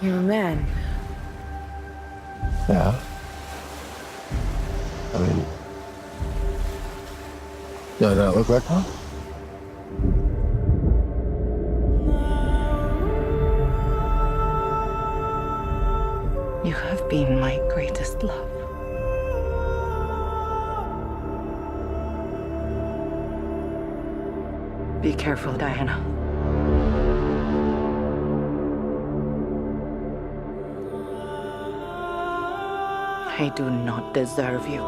You're a man. Yeah. I mean, do I not look like one? You have been my greatest love. Be careful, Diana. I do not deserve you.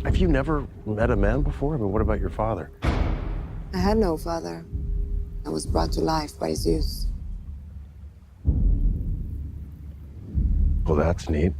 Have you never met a man before? I mean, what about your father? I had no father. I was brought to life by Zeus. Well, that's neat.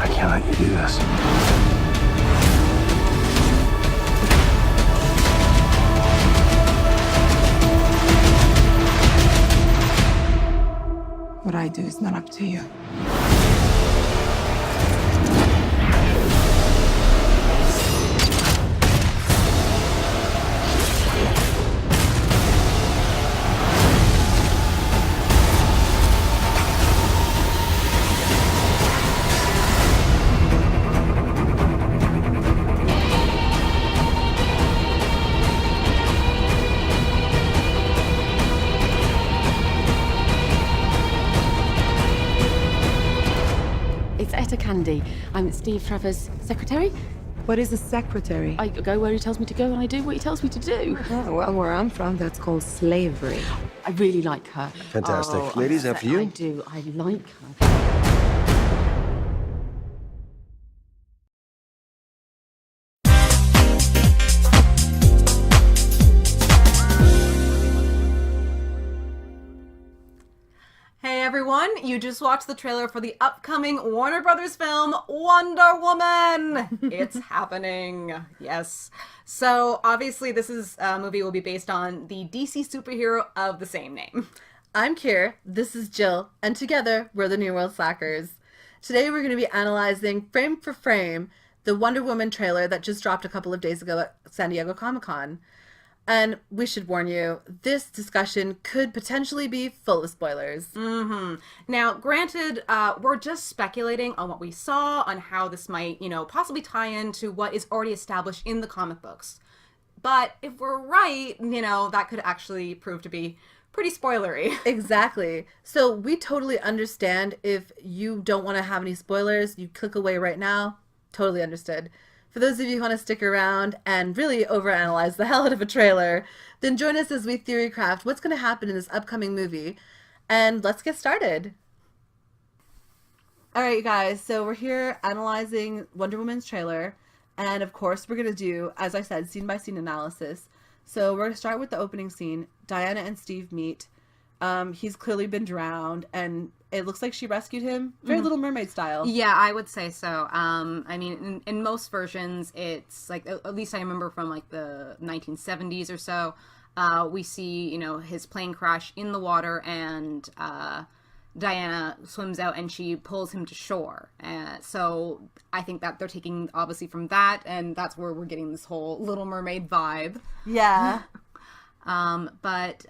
I can't let you do this. What I do is not up to you. It's Etta Candy. I'm Steve Trevor's secretary. What is a secretary? I go where he tells me to go and I do what he tells me to do. Oh, well, where I'm from, that's called slavery. I really like her. Fantastic. Oh, Ladies, after you. I do. I like her. Hey everyone, you just watched the trailer for the upcoming Warner Brothers film, Wonder Woman! It's happening. Yes. So, obviously, this movie will be based on the DC superhero of the same name. I'm Kier, this is Jill, and together we're the New World Slackers. Today we're going to be analyzing frame for frame the Wonder Woman trailer that just dropped a couple of days ago at San Diego Comic-Con. And we should warn you, this discussion could potentially be full of spoilers. Now, granted, we're just speculating on what we saw, on how this might, possibly tie into what is already established in the comic books. But if we're right, that could actually prove to be pretty spoilery. Exactly. So we totally understand if you don't want to have any spoilers, you click away right now. Totally understood. For those of you who want to stick around and really overanalyze the hell out of a trailer, then join us as we theorycraft what's going to happen in this upcoming movie. And let's get started. All right, you guys. So we're here analyzing Wonder Woman's trailer. And of course, we're going to do, as I said, scene-by-scene analysis. So we're going to start with the opening scene. Diana and Steve meet. He's clearly been drowned, and it looks like she rescued him. Very Little Mermaid style. Yeah, I would say so. I mean, in most versions, it's like, at least I remember from like the 1970s or so, we see, his plane crash in the water, and Diana swims out and she pulls him to shore. So I think that they're taking, obviously, from that, and that's where we're getting this whole Little Mermaid vibe. Yeah. But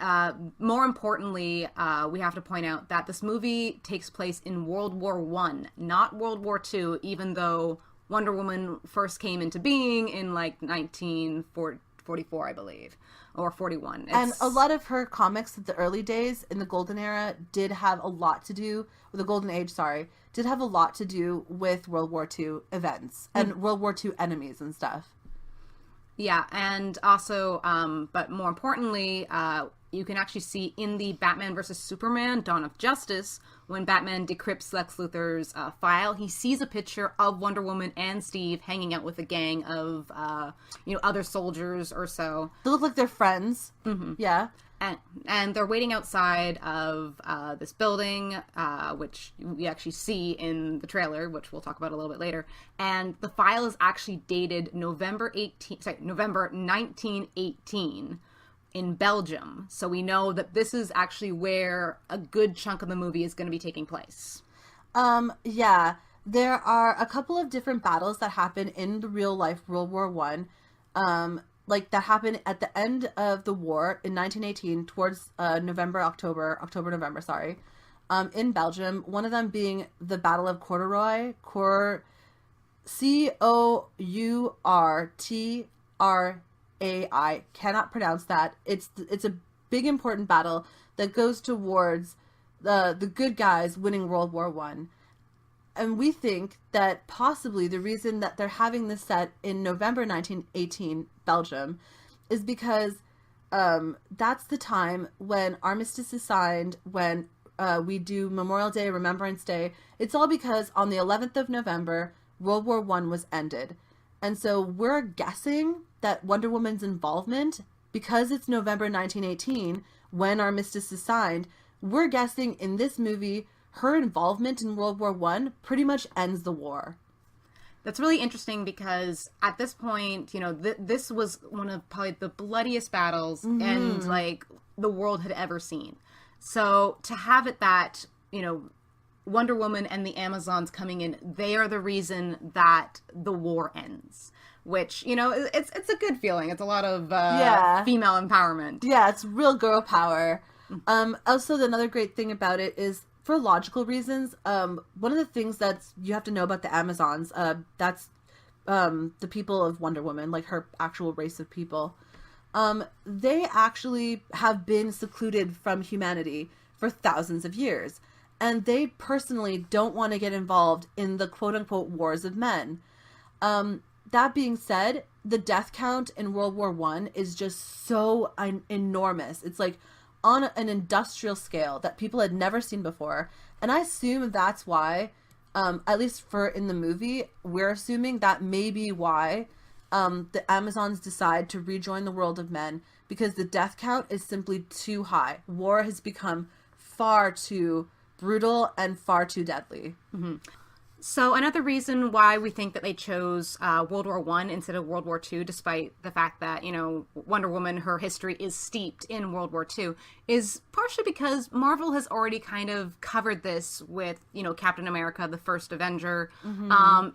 more importantly, we have to point out that this movie takes place in World War I, not World War II, even though Wonder Woman first came into being in like 1944, I believe, or 41. And a lot of her comics at the early days in the Golden Era did have a lot to do with the Golden Age, did have a lot to do with World War II events and World War II enemies and stuff. Yeah, and also, but more importantly, you can actually see in the Batman vs. Superman Dawn of Justice, when Batman decrypts Lex Luthor's file, he sees a picture of Wonder Woman and Steve hanging out with a gang of, other soldiers or so. They look like they're friends. Mm-hmm. Yeah. And they're waiting outside of this building, which we actually see in the trailer, which we'll talk about a little bit later. And the file is actually dated November 1918 in Belgium. So we know that this is actually where a good chunk of the movie is going to be taking place. Yeah. There are a couple of different battles that happen in the real life World War One. That happened at the end of the war in 1918 towards October, November, in Belgium. One of them being the Battle of Courtrai, Courtrai. Cannot pronounce that. It's a big important battle that goes towards the good guys winning World War One. And we think that possibly the reason that they're having this set in November 1918, Belgium, is because that's the time when armistice is signed, when we do Memorial Day, Remembrance Day. It's all because on the 11th of November, World War I was ended. And so we're guessing that Wonder Woman's involvement, because it's November 1918, when armistice is signed, we're guessing in this movie her involvement in World War I pretty much ends the war. That's really interesting because at this point, this was one of probably the bloodiest battles and the world had ever seen. So to have it that, Wonder Woman and the Amazons coming in, they are the reason that the war ends. Which, it's a good feeling. It's a lot of female empowerment. Yeah, it's real girl power. Also, another great thing about it is, for logical reasons, one of the things that you have to know about the Amazons, that's the people of Wonder Woman, like her actual race of people, they actually have been secluded from humanity for thousands of years. And they personally don't want to get involved in the quote-unquote wars of men. That being said, the death count in World War I is just so enormous. It's like on an industrial scale that people had never seen before. And I assume that's why, at least for in the movie, we're assuming that may be why the Amazons decide to rejoin the world of men, because the death count is simply too high. War has become far too brutal and far too deadly. Mm-hmm. So another reason why we think that they chose World War I instead of World War II, despite the fact that, Wonder Woman, her history is steeped in World War II, is partially because Marvel has already kind of covered this with, Captain America, the First Avenger,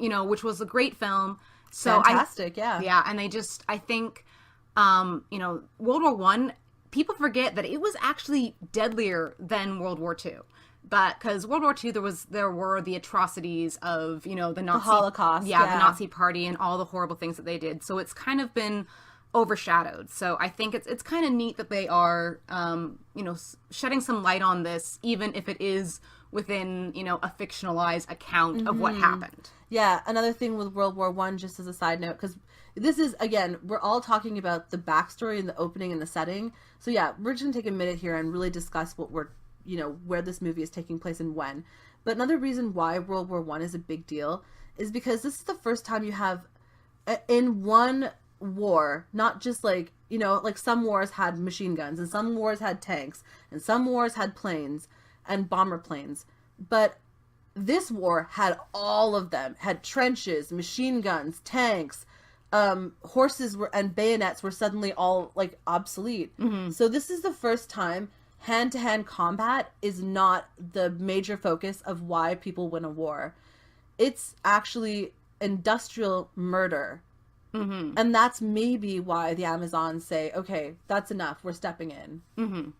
which was a great film. So Fantastic, yeah. Yeah, and I think, World War I, people forget that it was actually deadlier than World War II. But because World War II, there were the atrocities of, the Nazi... The Holocaust, the Nazi Party and all the horrible things that they did. So it's kind of been overshadowed. So I think it's kind of neat that they are, shedding some light on this, even if it is within, a fictionalized account of what happened. Yeah, another thing with World War I, just as a side note, because this is, again, we're all talking about the backstory and the opening and the setting. So yeah, we're just going to take a minute here and really discuss what we're where this movie is taking place and when. But another reason why World War I is a big deal is because this is the first time you have, in one war, not just like some wars had machine guns, and some wars had tanks, and some wars had planes and bomber planes. But this war had all of them, had trenches, machine guns, tanks, horses and bayonets were suddenly all obsolete. Mm-hmm. So this is the first time hand-to-hand combat is not the major focus of why people win a war. It's actually industrial murder. Mm-hmm. And that's maybe why the Amazons say, okay, that's enough, we're stepping in. Mm-hmm.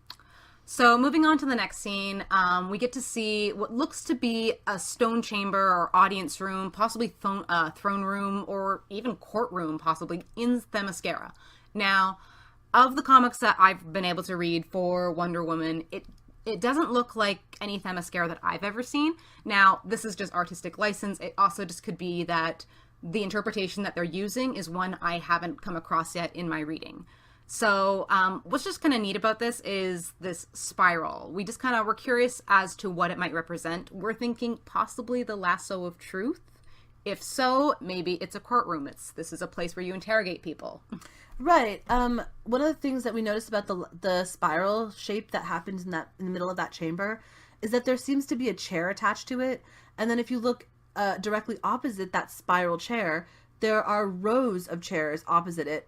So moving on to the next scene, we get to see what looks to be a stone chamber or audience room, possibly throne room, or even courtroom, possibly, in Themyscira. Now, of the comics that I've been able to read for Wonder Woman, it doesn't look like any Themyscira that I've ever seen. Now, this is just artistic license. It also just could be that the interpretation that they're using is one I haven't come across yet in my reading. So what's just kind of neat about this is this spiral. We just kind of were curious as to what it might represent. We're thinking possibly the lasso of truth. If so, maybe it's a courtroom. This is a place where you interrogate people. Right. One of the things that we noticed about the spiral shape that happens in the middle of that chamber is that there seems to be a chair attached to it, and then if you look directly opposite that spiral chair, there are rows of chairs opposite it,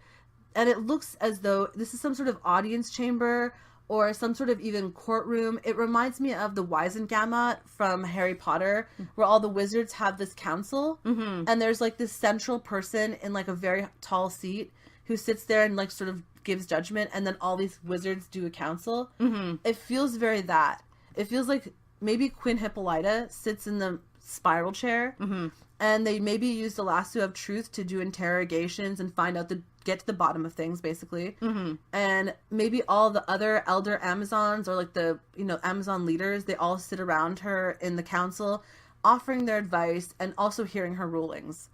and it looks as though this is some sort of audience chamber or some sort of even courtroom. It reminds me of the Wizengamot from Harry Potter, where all the wizards have this council, and there's like this central person in like a very tall seat who sits there and like sort of gives judgment, and then all these wizards do a council. It feels very that. It feels like maybe Queen Hippolyta sits in the spiral chair, and they maybe use the lasso of truth to do interrogations and get to the bottom of things, basically. And maybe all the other elder Amazons, or like the Amazon leaders, they all sit around her in the council, offering their advice and also hearing her rulings.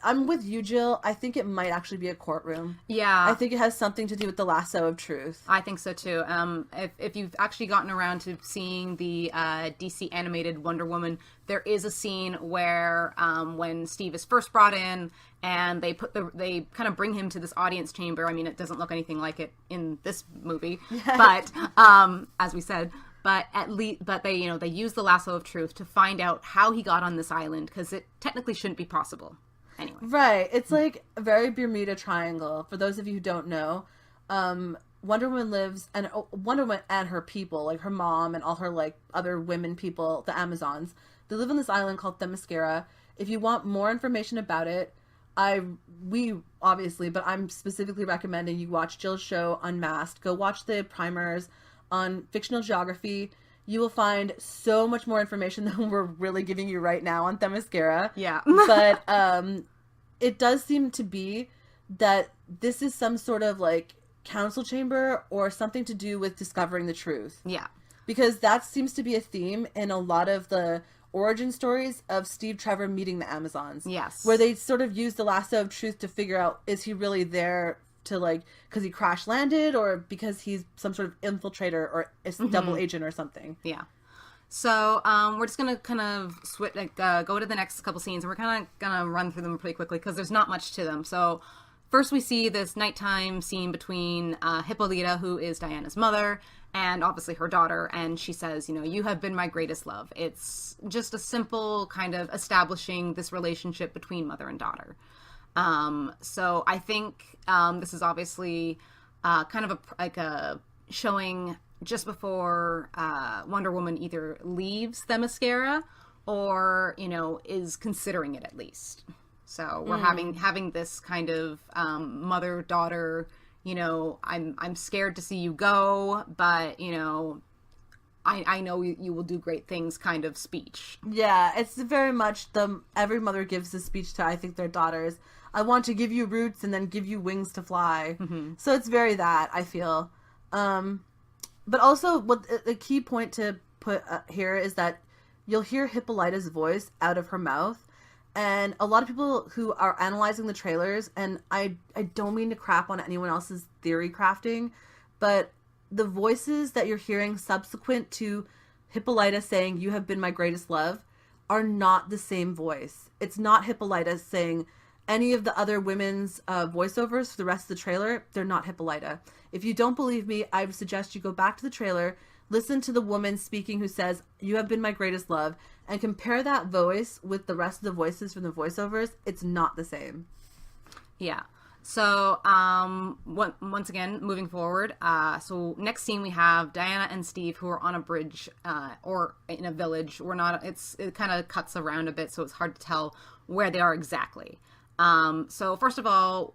I'm with you, Jill. I think it might actually be a courtroom. Yeah. I think it has something to do with the lasso of truth. I think so too. If you've actually gotten around to seeing the DC animated Wonder Woman, there is a scene where when Steve is first brought in and they kind of bring him to this audience chamber. I mean, it doesn't look anything like it in this movie, but as we said. But they use the lasso of truth to find out how he got on this island, because it technically shouldn't be possible. Anyway. Right. It's like a very Bermuda Triangle. For those of you who don't know, Wonder Woman and her people, like her mom and all her like other women people, the Amazons, they live on this island called Themyscira. If you want more information about it, we obviously, but I'm specifically recommending you watch Jill's show Unmasked. Go watch the primers on fictional geography. You will find so much more information than we're really giving you right now on Themyscira. Yeah. But it does seem to be that this is some sort of like council chamber or something to do with discovering the truth. Yeah. Because that seems to be a theme in a lot of the origin stories of Steve Trevor meeting the Amazons. Yes. Where they sort of use the lasso of truth to figure out, is he really there to like, because he crash landed, or because he's some sort of infiltrator or a double agent or something. Yeah. So we're just gonna kind of go to the next couple scenes, and we're kind of gonna run through them pretty quickly because there's not much to them. So first we see this nighttime scene between Hippolyta, who is Diana's mother, and obviously her daughter, and she says, you have been my greatest love. It's just a simple kind of establishing this relationship between mother and daughter. So I think this is obviously kind of a showing just before Wonder Woman either leaves Themyscira or is considering it at least. So we're having this kind of mother-daughter. I'm scared to see you go, but I know you will do great things kind of speech. Yeah, it's very much every mother gives the speech to, I think, their daughters. I want to give you roots and then give you wings to fly. So it's very that, I feel. But also, what the key point to put here is that you'll hear Hippolyta's voice out of her mouth. And a lot of people who are analyzing the trailers, and I don't mean to crap on anyone else's theory crafting, but the voices that you're hearing subsequent to Hippolyta saying, "You have been my greatest love," are not the same voice. It's not Hippolyta saying any of the other women's voiceovers for the rest of the trailer. They're not Hippolyta. If you don't believe me, I would suggest you go back to the trailer, listen to the woman speaking who says, "You have been my greatest love," and compare that voice with the rest of the voices from the voiceovers. It's not the same. Yeah. So, once again, moving forward, so next scene we have Diana and Steve who are on a bridge, or in a village. It kind of cuts around a bit, so it's hard to tell where they are exactly. So first of all,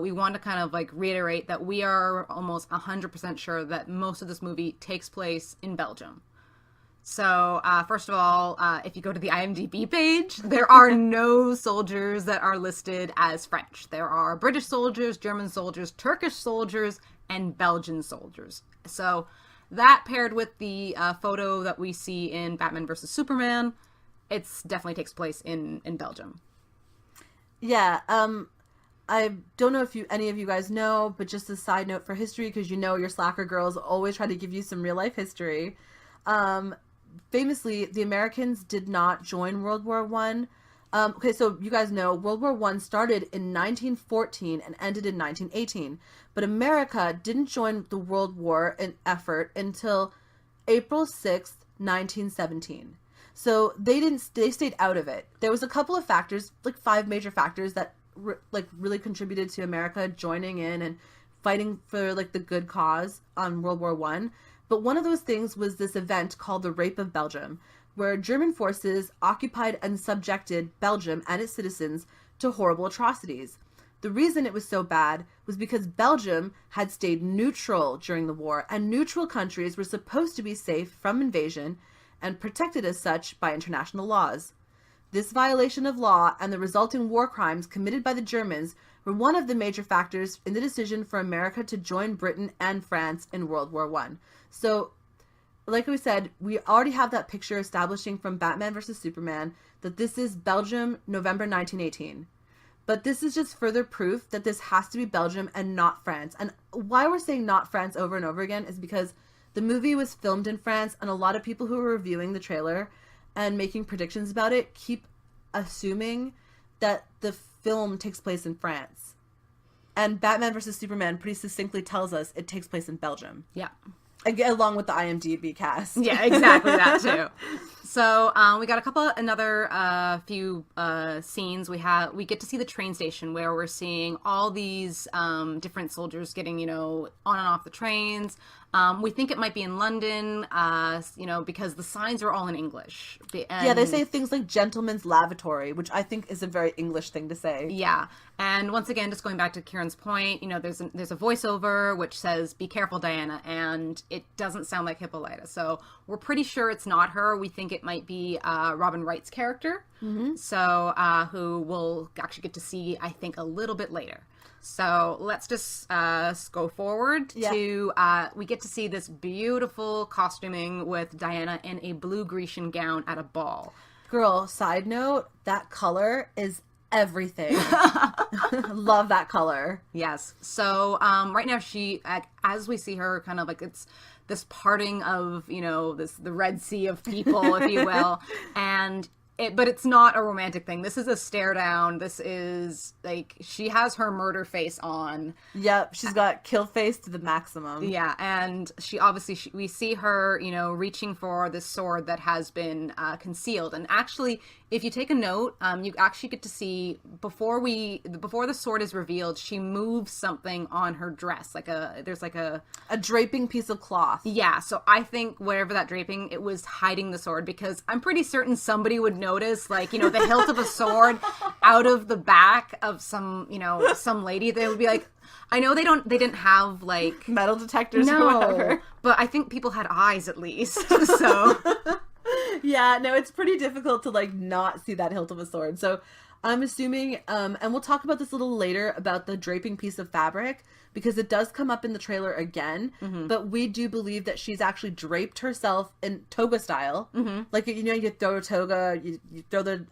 we want to kind of like reiterate that we are almost 100% sure that most of this movie takes place in Belgium. So, first of all, if you go to the IMDb page, there are no soldiers that are listed as French. There are British soldiers, German soldiers, Turkish soldiers, and Belgian soldiers. So that paired with the photo that we see in Batman vs. Superman, it definitely takes place in Belgium. Yeah, I don't know if any of you guys know, but just a side note for history, because you know your slacker girls always try to give you some real life history. Famously, the Americans did not join World War One. Okay, so you guys know World War One started in 1914 and ended in 1918, but America didn't join the World War effort until April 6th, 1917. So they stayed out of it. There was a couple of factors, like 5 major factors that really contributed to America joining in and fighting for like the good cause on World War One. But one of those things was this event called the Rape of Belgium, where German forces occupied and subjected Belgium and its citizens to horrible atrocities. The reason it was so bad was because Belgium had stayed neutral during the war, and neutral countries were supposed to be safe from invasion and protected as such by international laws. This violation of law and the resulting war crimes committed by the Germans were one of the major factors in the decision for America to join Britain and France in World War I. So, like we said, we already have that picture establishing from Batman vs. Superman that this is Belgium, November 1918. But this is just further proof that this has to be Belgium and not France. And why we're saying not France over and over again is because the movie was filmed in France, and a lot of people who are reviewing the trailer and making predictions about it keep assuming that the film takes place in France. And Batman vs. Superman pretty succinctly tells us it takes place in Belgium. Yeah. Along with the IMDb cast. Yeah, exactly that too. So we got another few scenes. We get to see the train station where we're seeing all these different soldiers getting, on and off the trains. We think it might be in London, because the signs are all in English. Yeah, they say things like gentleman's lavatory, which I think is a very English thing to say. Yeah. And once again, just going back to Kieran's point, there's a voiceover which says, "Be careful, Diana," and it doesn't sound like Hippolyta. So we're pretty sure it's not her. We think it might be Robin Wright's character. Mm-hmm. So who we'll actually get to see, I think, a little bit later. So let's just go forward to, we get to see this beautiful costuming with Diana in a blue Grecian gown at a ball. Girl, side note, that color is everything. Love that color. Yes. So right now she, as we see her, kind of like it's this parting of, the Red Sea of people, if you will. But it's not a romantic thing. This is a stare down. This is like she has her murder face on. Yep, she's got kill face to the maximum. Yeah, and she obviously we see her, reaching for this sword that has been concealed. And actually, if you take a note, you actually get to see before the sword is revealed, she moves something on her dress, there's a draping piece of cloth. Yeah, so I think whatever that draping, it was hiding the sword, because I'm pretty certain somebody would notice, the hilt of a sword out of the back of some lady. They would be like, I know they didn't have metal detectors or whatever, but I think people had eyes at least. So yeah, no, it's pretty difficult to not see that hilt of a sword. So I'm assuming, and we'll talk about this a little later about the draping piece of fabric, because it does come up in the trailer again, but we do believe that she's actually draped herself in toga style. Mm-hmm. You throw a toga, you throw the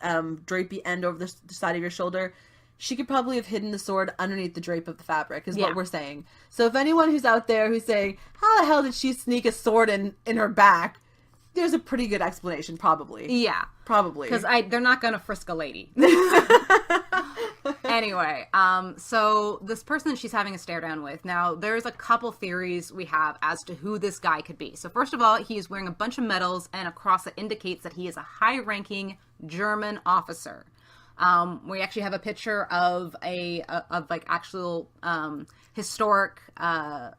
drapey end over the side of your shoulder. She could probably have hidden the sword underneath the drape of the fabric, is what we're saying. So if anyone who's out there who's saying, how the hell did she sneak a sword in her back? There's a pretty good explanation, probably. Yeah. Probably. Because they're not going to frisk a lady. Anyway, so this person she's having a stare down with, now there's a couple theories we have as to who this guy could be. So first of all, he's wearing a bunch of medals and a cross that indicates that he is a high-ranking German officer. We actually have a picture of actual historic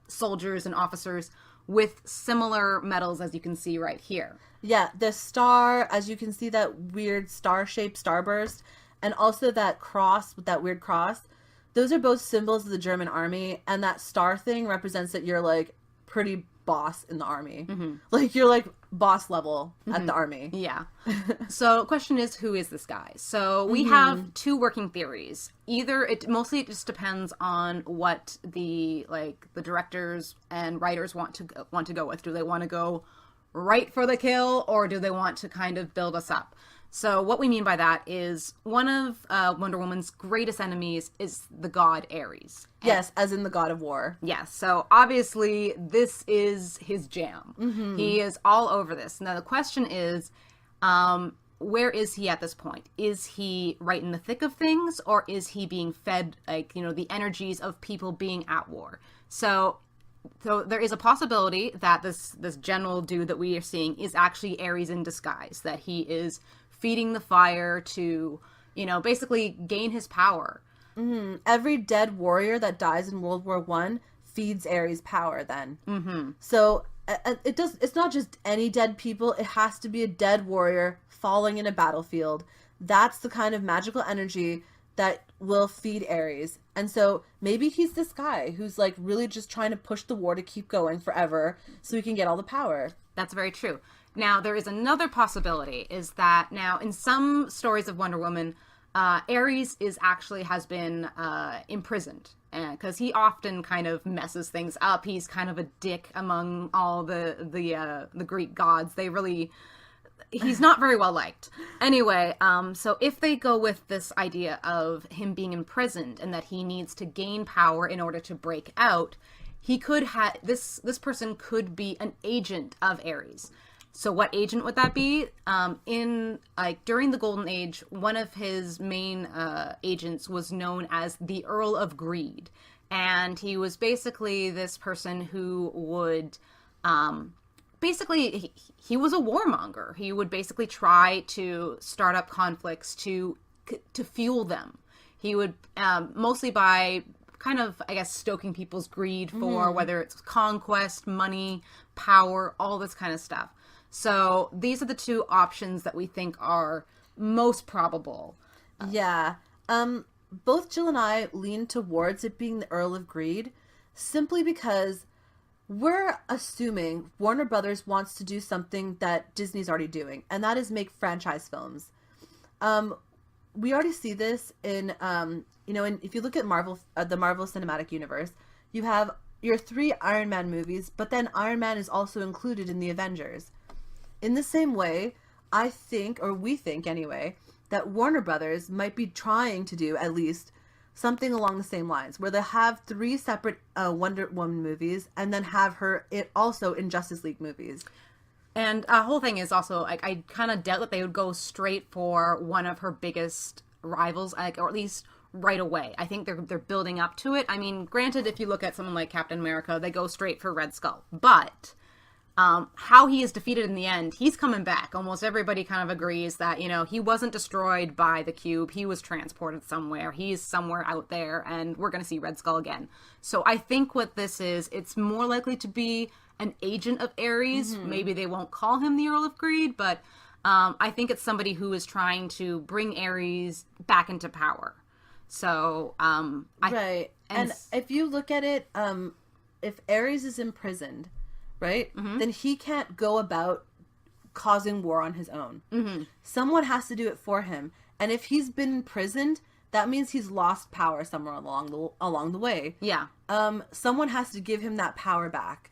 soldiers and officers with similar medals, as you can see right here. Yeah, the star, as you can see, that weird star-shaped starburst, and also that cross with that weird cross, those are both symbols of the German army, and that star thing represents that you're pretty boss in the army. Mm-hmm. You're boss level at the army. Yeah. So the question is, who is this guy? So we have two working theories. Either it just depends on what the directors and writers want to go with. Do they want to go right for the kill, or do they want to kind of build us up? So what we mean by that is one of Wonder Woman's greatest enemies is the god Ares. Yes, as in the god of war. Yes, so obviously this is his jam. He is all over this. Now the question is, where is he at this point? Is he right in the thick of things, or is he being fed, like, the energies of people being at war? So there is a possibility that this general dude that we are seeing is actually Ares in disguise, that he is feeding the fire to, basically gain his power. Every dead warrior that dies in World War One feeds Ares power then. So it's not just any dead people. It has to be a dead warrior falling in a battlefield. That's the kind of magical energy that will feed Ares. And so maybe he's this guy who's like really just trying to push the war to keep going forever so he can get all the power. That's very true. Now, there is another possibility, is that now in some stories of Wonder Woman, Ares has been imprisoned, because he often kind of messes things up. He's kind of a dick among all the Greek gods. He's not very well liked. Anyway, so if they go with this idea of him being imprisoned and that he needs to gain power in order to break out, he could have this person could be an agent of Ares. So what agent would that be? During the Golden Age, one of his main agents was known as the Earl of Greed, and he was basically this person who would he was a warmonger. He would basically try to start up conflicts to fuel them. He would mostly by kind of, I guess, stoking people's greed for whether it's conquest, money, power, all this kind of stuff. So these are the two options that we think are most probable. Yeah. Both Jill and I lean towards it being the Earl of Greed, simply because we're assuming Warner Brothers wants to do something that Disney's already doing, and that is make franchise films. We already see this in, if you look at Marvel, the Marvel Cinematic Universe, you have your 3 Iron Man movies, but then Iron Man is also included in the Avengers. In the same way, I think, or we think anyway, that Warner Brothers might be trying to do at least something along the same lines, where they have 3 separate Wonder Woman movies and then have her also in Justice League movies. And the whole thing is also, like, I kind of doubt that they would go straight for one of her biggest rivals, or at least right away. I think they're building up to it. I mean, granted, if you look at someone like Captain America, they go straight for Red Skull. But how he is defeated in the end, he's coming back. Almost everybody kind of agrees that, he wasn't destroyed by the Cube. He was transported somewhere. He's somewhere out there, and we're going to see Red Skull again. So I think what this is, it's more likely to be an agent of Ares. Maybe they won't call him the Earl of Greed, but I think it's somebody who is trying to bring Ares back into power. So, right. And if you look at it, if Ares is imprisoned, right, then he can't go about causing war on his own. Someone has to do it for him. And if he's been imprisoned, that means he's lost power somewhere along the way. Yeah. Someone has to give him that power back.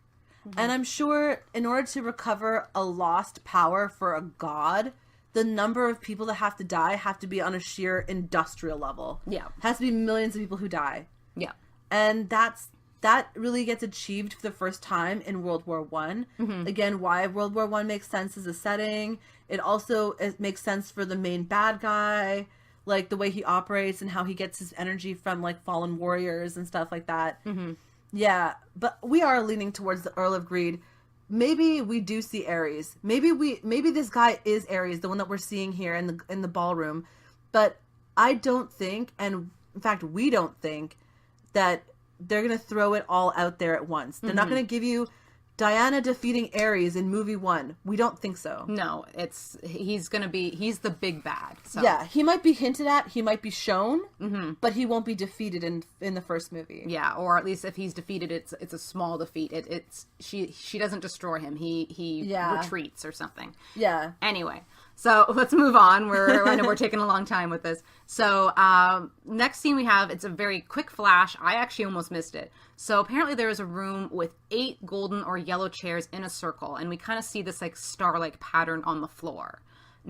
And I'm sure in order to recover a lost power for a god, the number of people that have to die have to be on a sheer industrial level. Yeah. It has to be millions of people who die. Yeah. And that really gets achieved for the first time in World War One. Again, why World War One makes sense as a setting. It makes sense for the main bad guy, like the way he operates and how he gets his energy from like fallen warriors and stuff like that. Yeah, but we are leaning towards the Earl of Greed. Maybe we do see Ares. Maybe this guy is Ares, the one that we're seeing here in the ballroom. But I don't think, and in fact, we don't think that they're going to throw it all out there at once. They're not going to give you Diana defeating Ares in movie 1. We don't think so. No, he's the big bad. So. Yeah, he might be hinted at, he might be shown, but he won't be defeated in the first movie. Yeah, or at least if he's defeated, it's a small defeat. She doesn't destroy him. He retreats or something. Yeah. Anyway, so let's move on. I know we're taking a long time with this. So next scene we have, it's a very quick flash. I actually almost missed it. So apparently there is a room with 8 golden or yellow chairs in a circle, and we kind of see this like star-like pattern on the floor.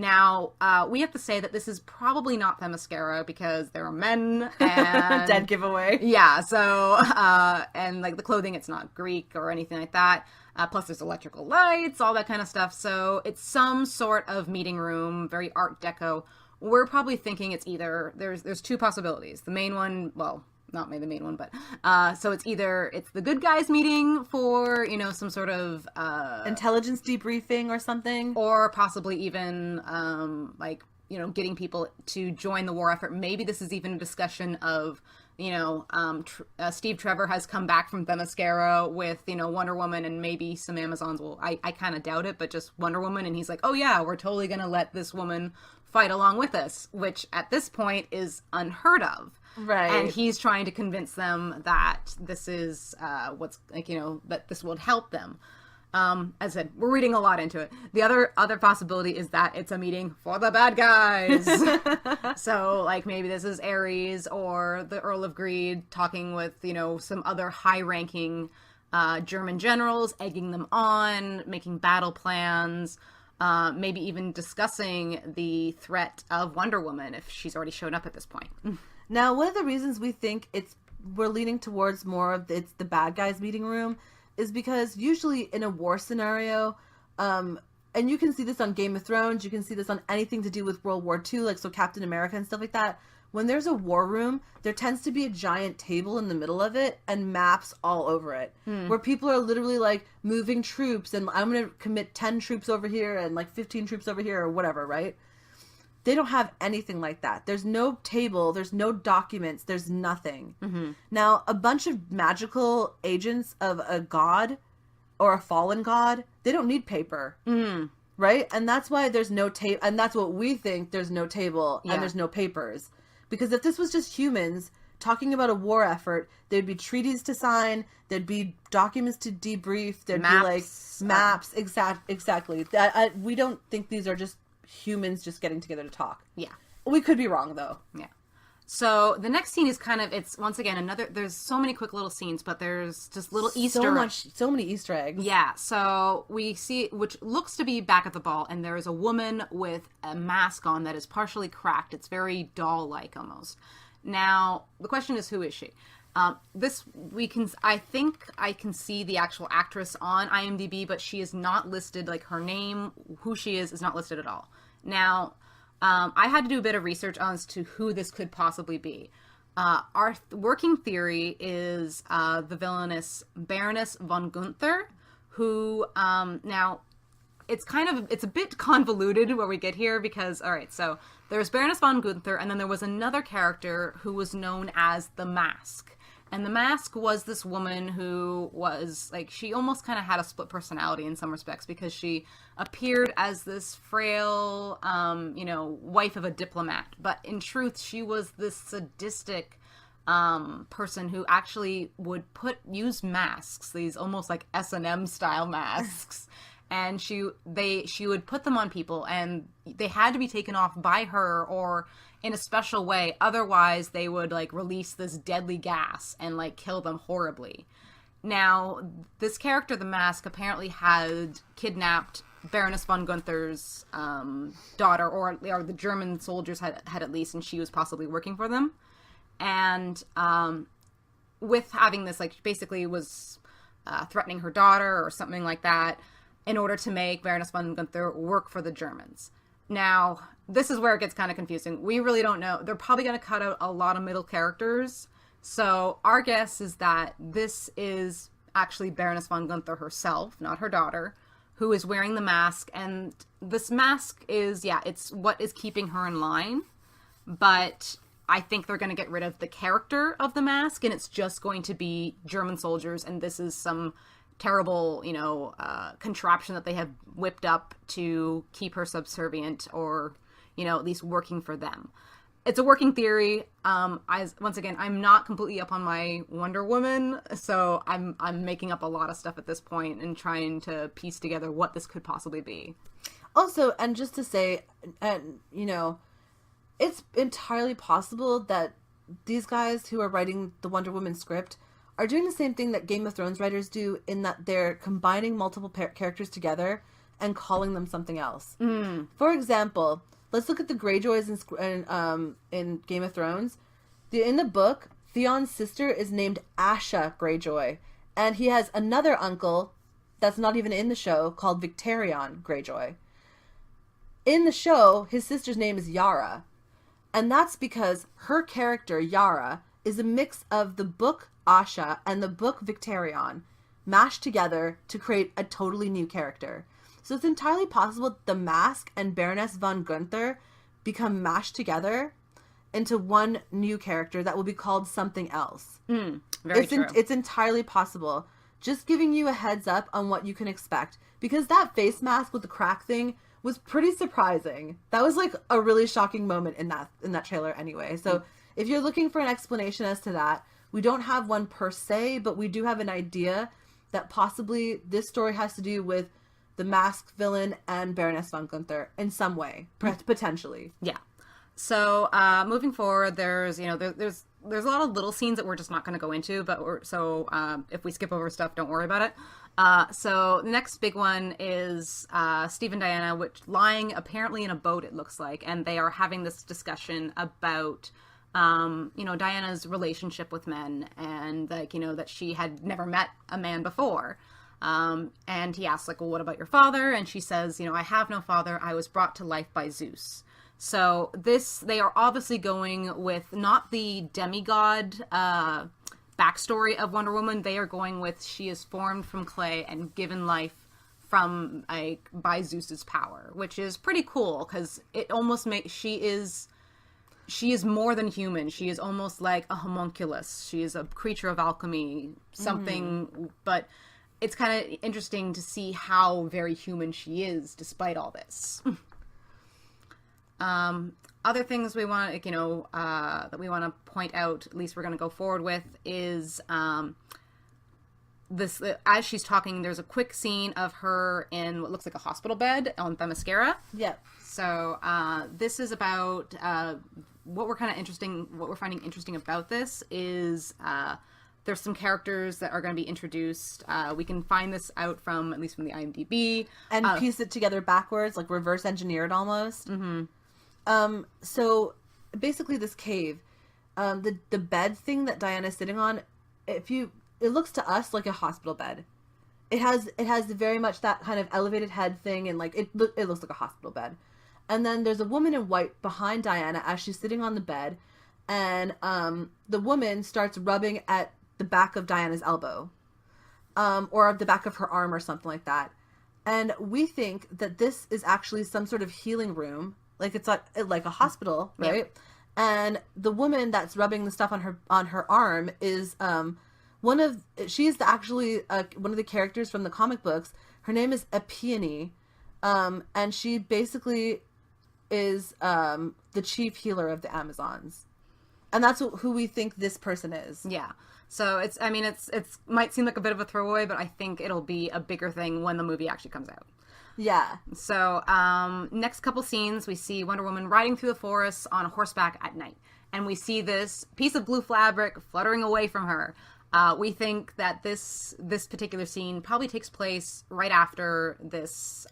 Now, we have to say that this is probably not Themyscira because there are men and... Dead giveaway. Yeah, so, and like the clothing, it's not Greek or anything like that. Plus there's electrical lights, all that kind of stuff. So it's some sort of meeting room, very Art Deco. We're probably thinking it's either, there's two possibilities. The main one, well, not maybe the main one, but so it's either it's the good guys meeting for, you know, some sort of intelligence debriefing or something, or possibly even like, you know, getting people to join the war effort. Maybe this is even a discussion of, you know, Steve Trevor has come back from Themyscira with, you know, Wonder Woman and maybe some Amazons. Well, I kind of doubt it, but just Wonder Woman, and he's like, oh yeah, we're totally gonna let this woman fight along with us, which at this point is unheard of. Right. And he's trying to convince them that this is what's, like, you know, that this would help them. As I said, we're reading a lot into it. The other possibility is that it's a meeting for the bad guys. So, like, maybe this is Ares or the Earl of Greed talking with, you know, some other high-ranking German generals, egging them on, making battle plans, maybe even discussing the threat of Wonder Woman if she's already shown up at this point. Now, one of the reasons we think we're leaning towards more of it's the bad guys meeting room is because usually in a war scenario, and you can see this on Game of Thrones, you can see this on anything to do with World War II, like so Captain America and stuff like that. When there's a war room, there tends to be a giant table in the middle of it and maps all over it, where people are literally like moving troops and I'm going to commit 10 troops over here and like 15 troops over here or whatever, right? They don't have anything like that. There's no table, there's no documents, there's nothing. Mm-hmm. Now, a bunch of magical agents of a god or a fallen god, they don't need paper. Mm. Right? And that's why there's no table, and that's what we think, there's no table and there's no papers. Because if this was just humans talking about a war effort, there'd be treaties to sign, there'd be documents to debrief, there'd be like maps, exactly. We don't think these are just humans just getting together to talk. Yeah. We could be wrong, though. Yeah. So the next scene is kind of, it's once again there's so many quick little scenes, but there's just little so many Easter eggs. Yeah. So we see, which looks to be back at the ball, and there is a woman with a mask on that is partially cracked. It's very doll-like almost. Now, the question is, who is she? I think I can see the actual actress on IMDb, but she is not listed, like her name, who she is not listed at all. Now, I had to do a bit of research as to who this could possibly be. Our working theory is the villainess Baroness von Gunther, who, now, it's a bit convoluted where we get here because, all right, so there's Baroness von Gunther, and then there was another character who was known as the Mask. And the Mask was this woman who was, like, she almost kind of had a split personality in some respects because she appeared as this frail, wife of a diplomat. But in truth, she was this sadistic person who actually would use masks, these almost like S&M style masks. And she would put them on people, and they had to be taken off by her or in a special way. Otherwise, they would like release this deadly gas and like kill them horribly. Now, this character, the Mask, apparently had kidnapped Baroness von Gunther's daughter, or the German soldiers had at least, and she was possibly working for them. And with having this, like, basically was threatening her daughter or something like that, in order to make Baroness von Gunther work for the Germans. Now, this is where it gets kind of confusing. We really don't know. They're probably going to cut out a lot of middle characters. So our guess is that this is actually Baroness von Gunther herself, not her daughter, who is wearing the mask. And this mask is, it's what is keeping her in line. But I think they're going to get rid of the character of the mask, and it's just going to be German soldiers. And this is some terrible, contraption that they have whipped up to keep her subservient or, at least working for them. It's a working theory. Once again, I'm not completely up on my Wonder Woman, so I'm making up a lot of stuff at this point and trying to piece together what this could possibly be. Also, and just to say, it's entirely possible that these guys who are writing the Wonder Woman script are doing the same thing that Game of Thrones writers do, in that they're combining multiple characters together and calling them something else. For example, let's look at the Greyjoys in Game of Thrones. In the book, Theon's sister is named Asha Greyjoy, and he has another uncle that's not even in the show called Victarion Greyjoy. In the show, his sister's name is Yara, and that's because her character, Yara, is a mix of the book Asha and the book Victarion mashed together to create a totally new character. So it's entirely possible that the Mask and Baroness von Gunther become mashed together into one new character that will be called something else. Very true. It's entirely possible. Just giving you a heads up on what you can expect, because that face mask with the crack thing was pretty surprising. That was like a really shocking moment in that trailer anyway. So if you're looking for an explanation as to that, we don't have one per se, but we do have an idea that possibly this story has to do with the Masked villain and Baroness von Gunther in some way, potentially. Yeah. So moving forward, there's a lot of little scenes that we're just not going to go into, but if we skip over stuff, don't worry about it. So the next big one is Steve and Diana, which lying apparently in a boat, it looks like, and they are having this discussion about Diana's relationship with men, and that she had never met a man before. And he asks, like, well, what about your father? And she says, I have no father. I was brought to life by Zeus. So they are obviously going with not the demigod backstory of Wonder Woman. They are going with she is formed from clay and given life by Zeus's power, which is pretty cool because it almost makes she is more than human. She is almost like a homunculus. She is a creature of alchemy, something, but it's kind of interesting to see how very human she is despite all this. Other things we want, that we want to point out, at least we're going to go forward with, is this. As she's talking, there's a quick scene of her in what looks like a hospital bed on Themyscira. Yeah. So this is about what we're finding interesting about this is there's some characters that are going to be introduced. We can find this out from at least from the IMDb and piece it together backwards, like reverse engineer it almost. Mm-hmm. So basically this cave, the bed thing that Diana's sitting on, it looks to us like a hospital bed. It has very much that kind of elevated head thing, and like it looks like a hospital bed. And then there's a woman in white behind Diana as she's sitting on the bed, and the woman starts rubbing at the back of Diana's elbow, or the back of her arm or something like that. And we think that this is actually some sort of healing room. Like it's like a hospital, right? Yeah. And the woman that's rubbing the stuff on her arm is she's actually one of the characters from the comic books. Her name is Epione, and she basically is the chief healer of the Amazons, and that's who we think this person is. Yeah. So it's might seem like a bit of a throwaway, but I think it'll be a bigger thing when the movie actually comes out. Yeah. So, next couple scenes, we see Wonder Woman riding through the forest on a horseback at night. And we see this piece of blue fabric fluttering away from her. We think that this particular scene probably takes place right after this,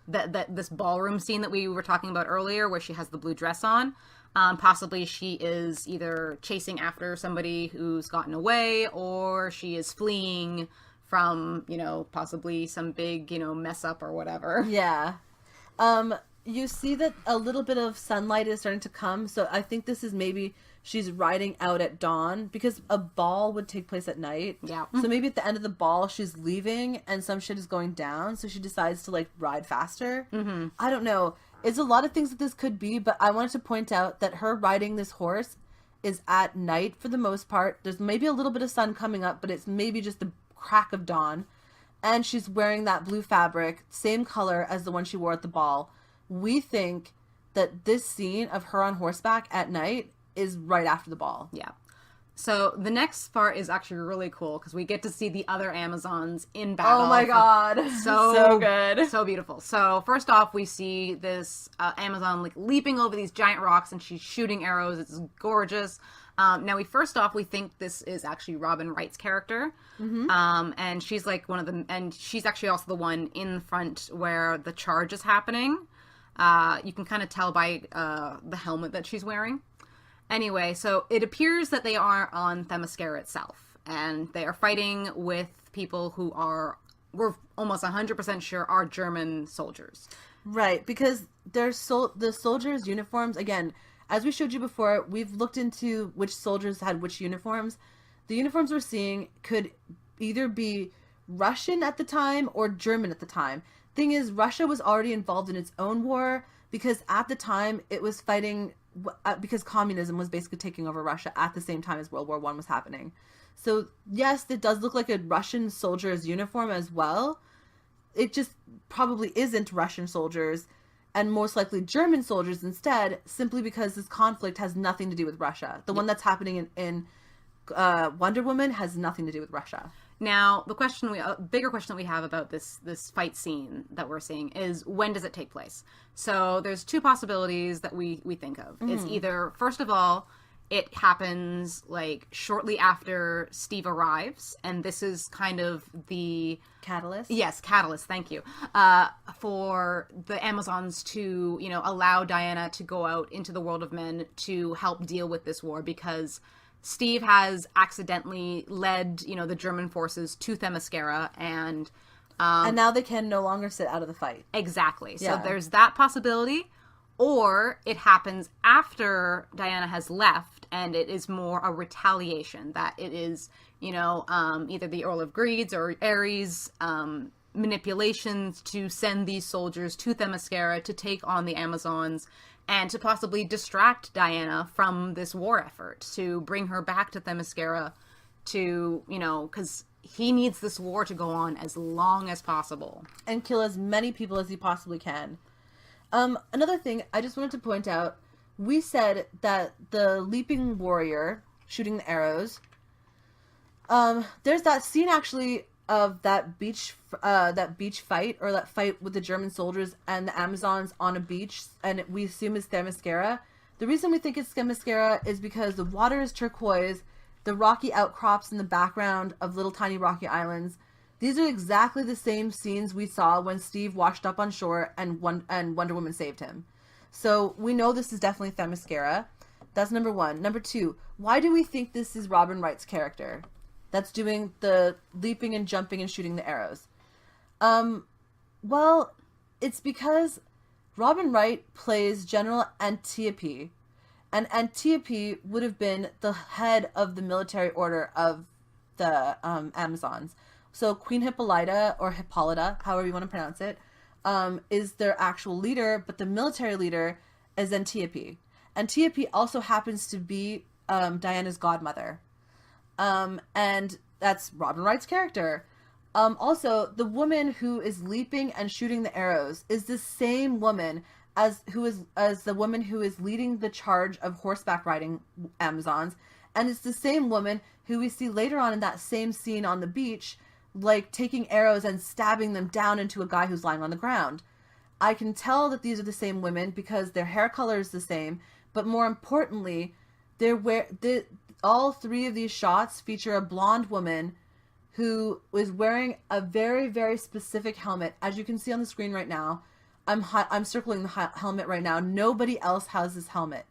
this ballroom scene that we were talking about earlier, where she has the blue dress on. Possibly she is either chasing after somebody who's gotten away, or she is fleeing from, possibly some big, mess up or whatever. Yeah. You see that a little bit of sunlight is starting to come, so I think this is maybe she's riding out at dawn, because a ball would take place at night. Yeah. So maybe at the end of the ball, she's leaving and some shit is going down, so she decides to, ride faster. Mm-hmm. I don't know. It's a lot of things that this could be, but I wanted to point out that her riding this horse is at night for the most part. There's maybe a little bit of sun coming up, but it's maybe just the crack of dawn, and she's wearing that blue fabric, same color as the one she wore at the ball. We think that this scene of her on horseback at night is right after the ball. Yeah. So the next part is actually really cool because we get to see the other Amazons in battle. Oh my god. So good. So beautiful. So first off, we see this Amazon leaping over these giant rocks, and she's shooting arrows. It's gorgeous. Now, we think this is actually Robin Wright's character, and she's like and she's actually also the one in front where the charge is happening. You can kind of tell by the helmet that she's wearing. Anyway, so it appears that they are on Themyscira itself, and they are fighting with people who we're almost 100% sure are German soldiers. Right, because the soldiers' uniforms, again, as we showed you before, we've looked into which soldiers had which uniforms. The uniforms we're seeing could either be Russian at the time or German at the time. Thing is, Russia was already involved in its own war because at the time it was fighting, because communism was basically taking over Russia at the same time as World War I was happening. So yes, it does look like a Russian soldier's uniform as well. It just probably isn't Russian soldiers and most likely German soldiers instead, simply because this conflict has nothing to do with Russia. The one that's happening in Wonder Woman has nothing to do with Russia. Now, the bigger question that we have about this fight scene that we're seeing is, when does it take place? So there's two possibilities that we think of. It's either, first of all, it happens like shortly after Steve arrives, and this is kind of the Catalyst? Yes, catalyst, thank you. For the Amazons to, allow Diana to go out into the world of men to help deal with this war, because Steve has accidentally led, the German forces to Themyscira, and now they can no longer sit out of the fight. Exactly. Yeah. So there's that possibility. Or it happens after Diana has left, and it is more a retaliation, that it is, either the Earl of Greed's or Ares manipulations to send these soldiers to Themyscira to take on the Amazons and to possibly distract Diana from this war effort, to bring her back to Themyscira to, because he needs this war to go on as long as possible. And kill as many people as he possibly can. Another thing I just wanted to point out, we said that the leaping warrior shooting the arrows, there's that scene actually of that beach fight, or that fight with the German soldiers and the Amazons on a beach, and we assume it's Themyscira. The reason we think it's Themyscira is because the water is turquoise, the rocky outcrops in the background of little tiny rocky islands. These are exactly the same scenes we saw when Steve washed up on shore and Wonder Woman saved him. So we know this is definitely Themyscira. That's number one. Number two, why do we think this is Robin Wright's character that's doing the leaping and jumping and shooting the arrows? Well, it's because Robin Wright plays General Antiope, and Antiope would have been the head of the military order of the Amazons. So Queen Hippolyta, or Hippolyta, however you want to pronounce it, is their actual leader, but the military leader is Antiope. Antiope also happens to be Diana's godmother. And that's Robin Wright's character. Also, the woman who is leaping and shooting the arrows is the same woman as the woman who is leading the charge of horseback riding Amazons, and it's the same woman who we see later on in that same scene on the beach, like taking arrows and stabbing them down into a guy who's lying on the ground. I can tell that these are the same women because their hair color is the same, but more importantly, all three of these shots feature a blonde woman who is wearing a very, very specific helmet. As you can see on the screen right now, I'm circling the helmet right now. Nobody else has this helmet,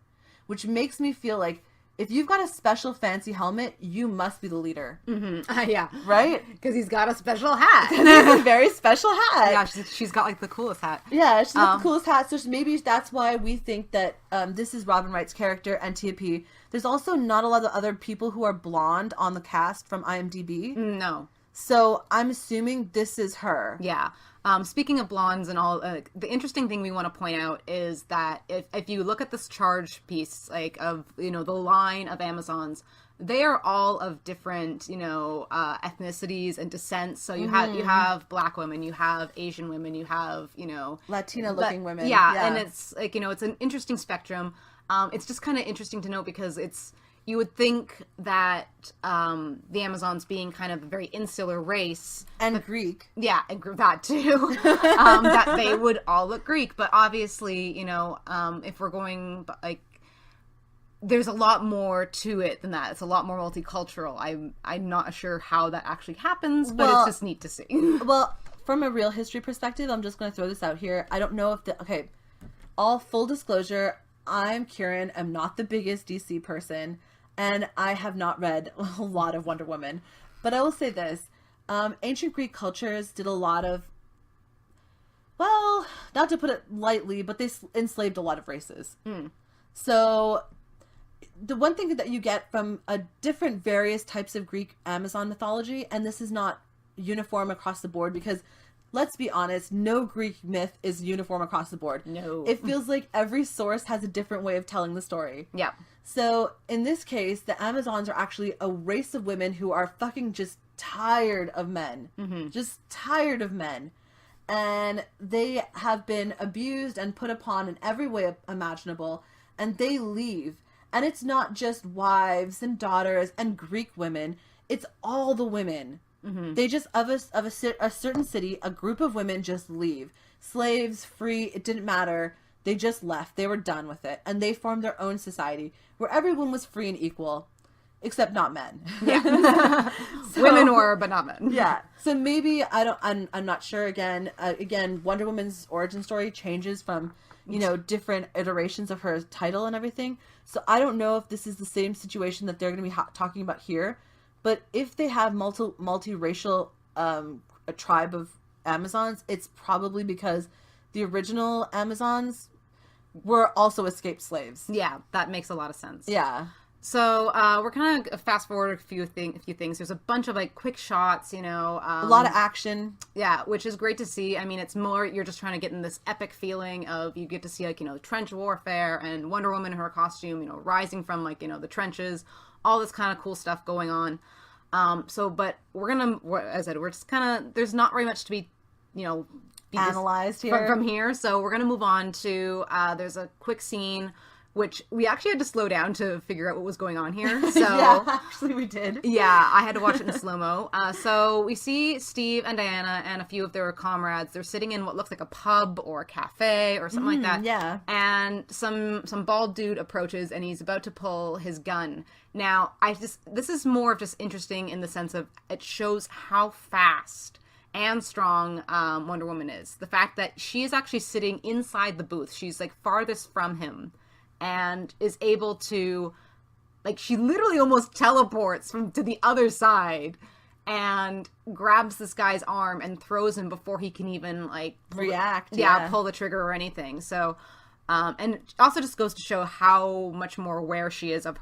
which makes me feel like if you've got a special fancy helmet, you must be the leader. Mm-hmm. Yeah. Right? Because he's got a special hat. It's a very special hat. Yeah, she's got like the coolest hat. Yeah, she's got the coolest hat. So maybe that's why we think that this is Robin Wright's character, Antiope. There's also not a lot of other people who are blonde on the cast from IMDb. No. So I'm assuming this is her. Yeah. Speaking of blondes and all, the interesting thing we want to point out is that if you look at this charge piece, like of, the line of Amazons, they are all of different, ethnicities and descents. So you have Black women, you have Asian women, you have, Latina looking women. Yeah. And it's like, it's an interesting spectrum. It's just kind of interesting to note because you would think that the Amazons being kind of a very insular race. And Greek. Yeah, and that too. That they would all look Greek. But obviously, if we're going, like, there's a lot more to it than that. It's a lot more multicultural. I'm not sure how that actually happens, but it's just neat to see. Well, from a real history perspective, I'm just going to throw this out here. I don't know if okay, all full disclosure, I'm Kieran. I'm not the biggest DC person, and I have not read a lot of Wonder Woman. But I will say this. Ancient Greek cultures did a lot of, well, not to put it lightly, but they enslaved a lot of races. So the one thing that you get from a different various types of Greek Amazon mythology, and this is not uniform across the board, because let's be honest, no Greek myth is uniform across the board. No. It feels like every source has a different way of telling the story. Yeah. So in this case, the Amazons are actually a race of women who are fucking just tired of men. Just tired of men. And they have been abused and put upon in every way imaginable, and they leave. And it's not just wives and daughters and Greek women, it's all the women. They just, of a certain city, a group of women just leave. Slaves, free, it didn't matter. They just left. They were done with it. And they formed their own society where everyone was free and equal, except not men. Yeah. Women were, but not men. Yeah. So maybe, I'm not sure. Again, Wonder Woman's origin story changes from, different iterations of her title and everything. So I don't know if this is the same situation that they're going to be talking about here. But if they have multiracial a tribe of Amazons, it's probably because the original Amazons were also escaped slaves. Yeah, that makes a lot of sense. Yeah. So we're kind of fast forward a few things. There's a bunch of like quick shots, a lot of action. Yeah, which is great to see. I mean, it's more you're just trying to get in this epic feeling of you get to see like trench warfare and Wonder Woman in her costume, rising from like the trenches, all this kind of cool stuff going on. But as I said, we're just kind of there's not very much to be analyzed here from here. So we're gonna move on to there's a quick scene which we actually had to slow down to figure out what was going on here. So yeah, actually we did. Yeah, I had to watch it in slow-mo. So we see Steve and Diana and a few of their comrades. They're sitting in what looks like a pub or a cafe or something like that. Yeah. And some bald dude approaches and he's about to pull his gun. Now, this is more of just interesting in the sense of it shows how fast and strong Wonder Woman is. The fact that she is actually sitting inside the booth. She's like farthest from him. And is able to, like, she literally almost teleports to the other side and grabs this guy's arm and throws him before he can even, like, react. Pull the trigger or anything. So, and it also just goes to show how much more aware she is of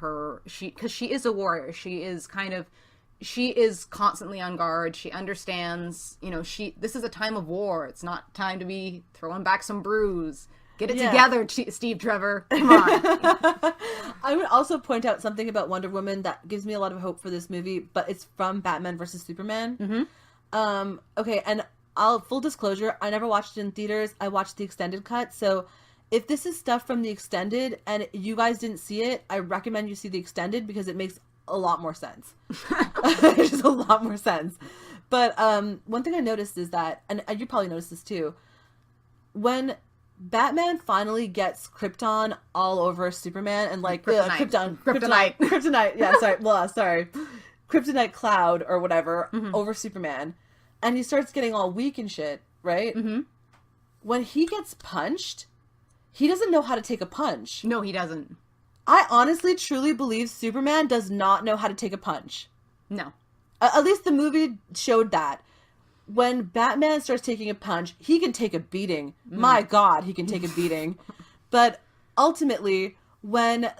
because she is a warrior. She is constantly on guard. She understands, this is a time of war. It's not time to be throwing back some brews. Get it together, Steve Trevor. Come on. I would also point out something about Wonder Woman that gives me a lot of hope for this movie, but it's from Batman vs. Superman. Okay, and full disclosure, I never watched it in theaters. I watched the extended cut. So if this is stuff from the extended and you guys didn't see it, I recommend you see the extended because it makes a lot more sense. Just a lot more sense. But one thing I noticed is that, and you probably noticed this too, when Batman finally gets Krypton all over Superman and like Kryptonite. Yeah, sorry. Kryptonite cloud or whatever over Superman, and he starts getting all weak and shit, right? When he gets punched, he doesn't know how to take a punch. No, he doesn't. I honestly, truly believe Superman does not know how to take a punch. No. At least the movie showed that. When Batman starts taking a punch, he can take a beating. My God, he can take a beating. But ultimately, when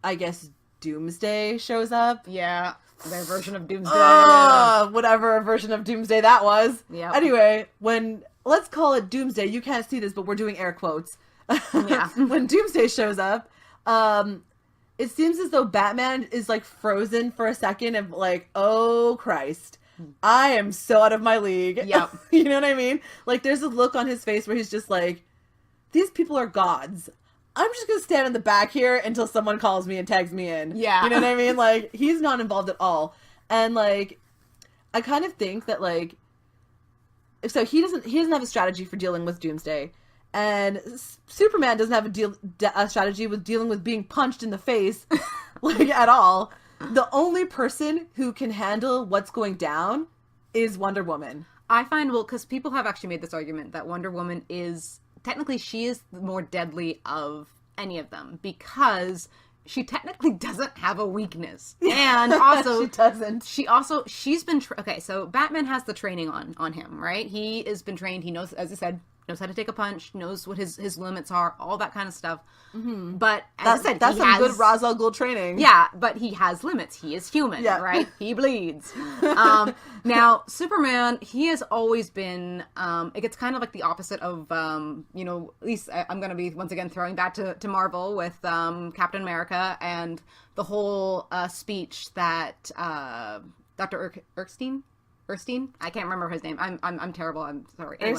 I guess Doomsday shows up, yeah, their version of Doomsday, whatever version of Doomsday that was. Yeah. Anyway, let's call it Doomsday. You can't see this, but we're doing air quotes. Yeah. When Doomsday shows up, it seems as though Batman is like frozen for a second and like, oh Christ. I am so out of my league. Yep. You know what I mean? Like, there's a look on his face where he's just like, these people are gods. I'm just going to stand in the back here until someone calls me and tags me in. Yeah. You know what I mean? Like, he's not involved at all. And, like, I kind of think that, like, so he doesn't have a strategy for dealing with Doomsday. And Superman doesn't have a strategy with dealing with being punched in the face, like, at all. The only person who can handle what's going down is Wonder Woman. I find, well, because people have actually made this argument that Wonder Woman is, technically, she is the more deadly of any of them, because she technically doesn't have a weakness. And also, She doesn't. She's been, okay, so Batman has the training on him, right? He has been trained, he knows, as I said, knows how to take a punch, knows what his limits are, all that kind of stuff. But as I said, that's he some has, good Ra's al Ghul training. yeah, but he has limits. He is human, Yeah. right? He bleeds. Now, Superman, he has always been, it gets kind of like the opposite of, you know, at least I'm going to be, once again, throwing back to Marvel with Captain America and the whole speech that Dr. Erskine? I can't remember his name. I'm terrible. I'm sorry. Anyway.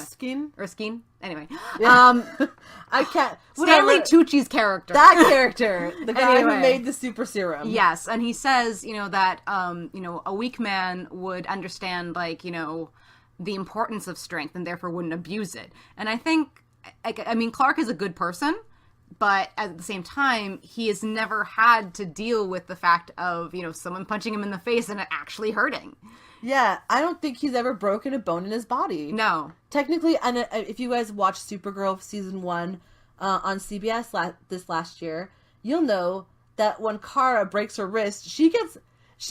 Erskine? Anyway. I can't. Stanley Whatever. Tucci's character. That character. The guy Anyway. who made the super serum. Yes, and he says, you know, that, you know, a weak man would understand, like, you know, the importance of strength and therefore wouldn't abuse it. And I think, I mean, Clark is a good person, but at the same time, he has never had to deal with the fact of, you know, someone punching him in the face and it actually hurting. Yeah, I don't think he's ever broken a bone in his body. No. Technically, and if you guys watched Supergirl season 1 on CBS this last year, you'll know that when Kara breaks her wrist,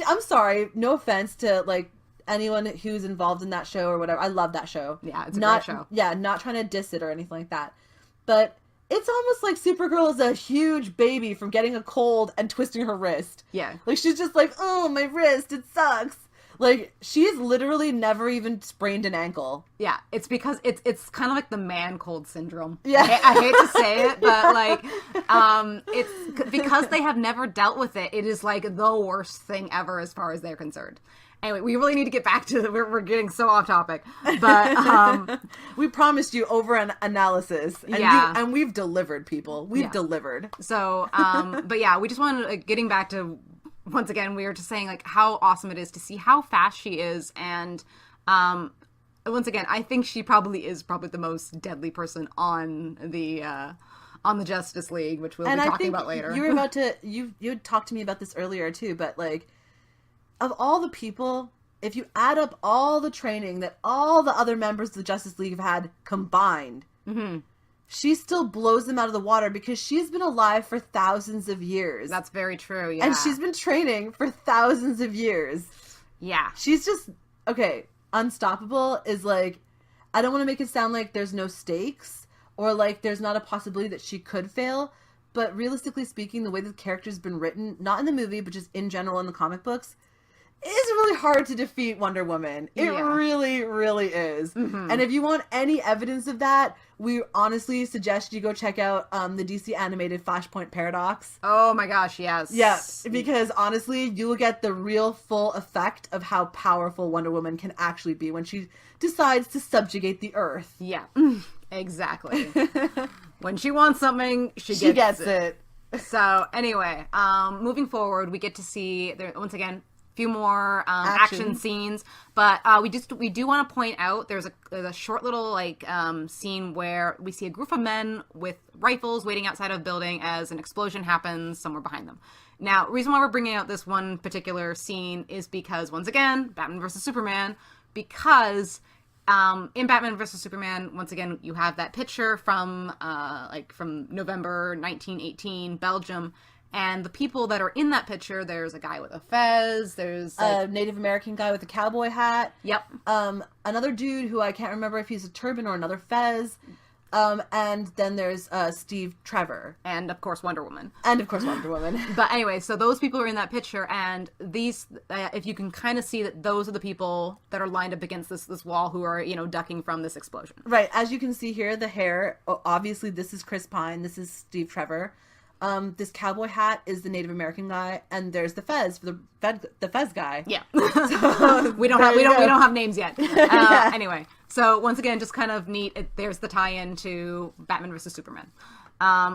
I'm sorry, no offense to, like, anyone who's involved in that show or whatever. I love that show. Yeah, it's a great show. Yeah, not trying to diss it or anything like that. But it's almost like Supergirl is a huge baby from getting a cold and twisting her wrist. Yeah. Like, she's just like, oh, my wrist, it sucks. Like, she's literally never even sprained an ankle. Yeah, it's because it's kind of like the man cold syndrome. Yeah. I hate to say it, but like, it's because they have never dealt with it. It is like the worst thing ever as far as they're concerned. Anyway, we really need to get back to we're getting so off topic, but We promised you over an analysis, and Yeah. and we've delivered, people. We've Yeah. delivered. so but yeah, we just wanted getting back to. Once again, we were just saying, like, how awesome it is to see how fast she is. And once again, I think she probably is the most deadly person on the Justice League, which we'll be talking about later. You were about to, you had talked to me about this earlier too, but like, of all the people, if you add up all the training that all the other members of the Justice League have had combined, she still blows them out of the water because she's been alive for thousands of years. That's very true, yeah. And she's been training for thousands of years. Yeah. She's just, okay, unstoppable is like, I don't want to make it sound like there's no stakes or like there's not a possibility that she could fail, but realistically speaking, the way the character's been written, not in the movie, but just in general in the comic books, is really hard to defeat Wonder Woman. It Yeah. really, really is. And if you want any evidence of that, we honestly suggest you go check out the DC animated Flashpoint Paradox. Oh my gosh, yes. Yeah, because honestly, you will get the real full effect of how powerful Wonder Woman can actually be when she decides to subjugate the Earth. Yeah. Exactly. When she wants something, she Gets it. So anyway, moving forward, we get to see there once again few more action scenes, but we do want to point out there's a short little like scene where we see a group of men with rifles waiting outside of a building as an explosion happens somewhere behind them. Now, the reason why we're bringing out this one particular scene is because once again, Batman versus Superman, because in Batman vs. Superman, once again, you have that picture from November 1918, Belgium, and the people that are in that picture, there's a guy with a fez, there's A Native American guy with a cowboy hat. Yep. Another dude who I can't remember if he's a turban or another fez. And then there's Steve Trevor. And of course Wonder Woman. And of course Wonder Woman. But anyway, so those people are in that picture, and these, if you can kind of see that those are the people that are lined up against this wall who are, you know, ducking from this explosion. Right, as you can see here, the hair, obviously this is Chris Pine, this is Steve Trevor. This cowboy hat is the Native American guy, and there's the fez for the fez guy. Yeah. So, we don't have names yet. Anyway, so once again, just kind of neat. There's the tie-in to Batman vs Superman.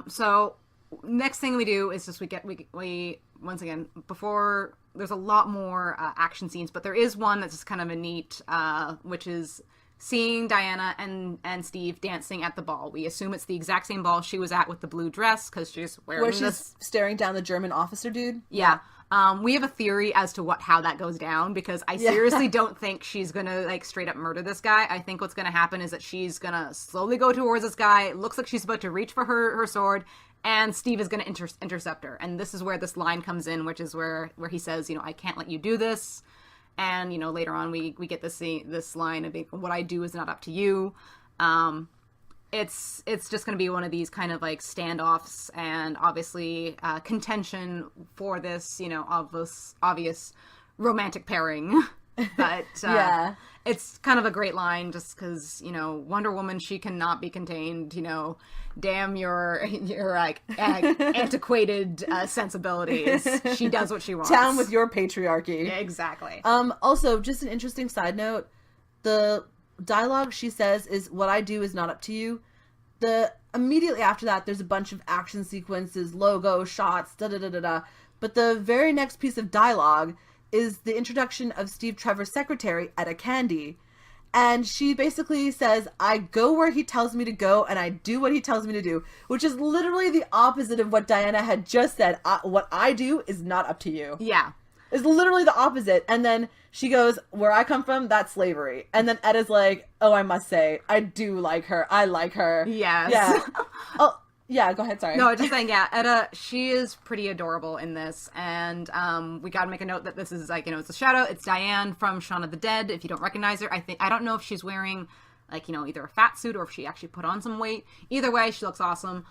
So next thing we do is just we once again, before there's a lot more action scenes, but there is one that's just kind of a neat, which is seeing Diana and Steve dancing at the ball. We assume it's the exact same ball she was at with the blue dress because she's wearing Where this. she's staring down the German officer dude. Yeah. We have a theory as to how that goes down because I seriously don't think she's gonna like straight up murder this guy. I think what's gonna happen is that she's gonna slowly go towards this guy. It looks like she's about to reach for her sword, and Steve is gonna intercept her. And this is where this line comes in, which is where he says, you know, I can't let you do this. And, you know, later on we get this line of what I do is not up to you. It's just going to be one of these kind of like standoffs and obviously contention for this, you know, obvious romantic pairing. But it's kind of a great line just because, you know, Wonder Woman, she cannot be contained, you know, damn your like antiquated sensibilities. She does what she wants. Down with your patriarchy. Yeah, exactly. Also, just an interesting side note, the dialogue she says is what I do is not up to you. Immediately after that, there's a bunch of action sequences, logo, shots, da-da-da-da-da. But the very next piece of dialogue is the introduction of Steve Trevor's secretary, Etta Candy. And she basically says, I go where he tells me to go and I do what he tells me to do, which is literally the opposite of what Diana had just said. What I do is not up to you. Yeah. It's literally the opposite. And then she goes, where I come from, that's slavery. And then Etta's like, oh, I must say, I do like her. I like her. Yes. Yeah. Oh, yeah, go ahead, sorry. No, just saying, yeah, Etta, she is pretty adorable in this, and we gotta make a note that this is, like, you know, it's a shout-out, it's Diane from Shaun of the Dead, if you don't recognize her. I don't know if she's wearing, like, you know, either a fat suit or if she actually put on some weight. Either way, she looks awesome.